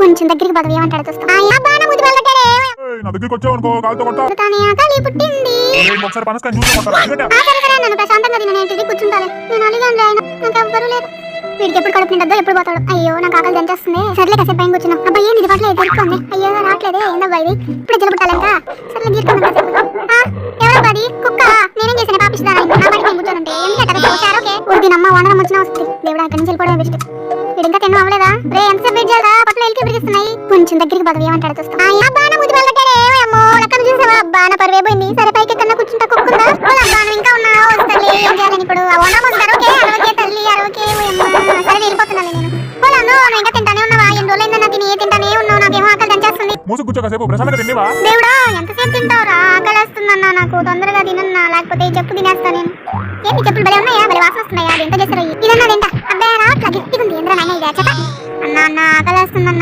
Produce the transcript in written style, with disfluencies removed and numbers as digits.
కొంచెం దగ్గరికి పదవి ఏమంటాడు చూస్తా. నా దగ్గరికి వచ్చావు అనుకో కాలుతో కొడతా. కానీ ఆకలి పుట్టింది. ఒకసారి పనస్కాని చూసి కొడతా. నన్ను ప్రశాంతంగా తినేటిది కూర్చుంటాలే. నేను అలిగాను ఆయన, నాకు ఎవ్వరూ లేరు. వీడికి ఎప్పుడు కడుపు నిండద్దో ఎప్పుడు పోతాడు. అయ్యో నాకు ఆకలి దంచేస్తుంది. సర్లే కాసేపు పైన కూర్చున్నా. అబ్బాయి ఏంది పట్ల తెలుస్తుంది. అయ్యో రావట్లేదే ఏందబ్బా ఇది, ఇప్పుడు జలుబుట్టాలంట. సర్లే గీరుకున్నా కాసేపు. ఎవరబ్బా అది? కుక్క. నేనేం చేసిన పాపిస్తాను నా బయట నేను కూర్చోనంటే ఊరికినమ్మ వానరం వచ్చినా వస్తుంది. దేవుడా అక్కడి నుంచి వెళ్ళిపోవడం బెస్ట్. వీడు ఇంకా తిన్న అవ్వలేదా? రే ఎంతసేపు వెయిట్ చేయాలా? పట్ల ఎలికి విరిగిస్తున్నాయి. కొంచెం దగ్గరికి పదవి ఏమంటాడు చూస్తా. అబ్బా నా పరువే పోయింది. సరే పైకి ఎక్కడన్నా కూర్చుంటా కుక్కుందా? ఇంకా ఉన్నావు ఏం చేయాలని ఇప్పుడు అరవకే తల్లి అరవకే. సరే వెళ్ళిపోతున్నాను నేను. నువ్వు ఇంకా తింటానే ఉన్నావా? ఎన్ని రోజులైందన్నా తిని తింటానే ఉన్నావు. నాకేమో ఆకలి దంచేస్తుంది. మూసు కూర్చో కాసేపు ప్రశాంతంగా తినేవా? దేవుడా ఎంతసేపు తింటావురా? ఆకలి వస్తుందన్నా నాకు. తొందరగా తినన్నా లేకపోతే చెప్పు తినేస్తా నేను. ఏంటి చెప్పులు భలే ఉన్నాయా? భలే వాసన వస్తున్నాయా? అది ఎంత చేస్తారో ఇదన్నా తింటా. అబ్బాయి రావట్లా గట్టిగా ఉంది. ఏంద్రా నాయన ఇది చెప్ప. అన్న ఆకలి వస్తుందన్న.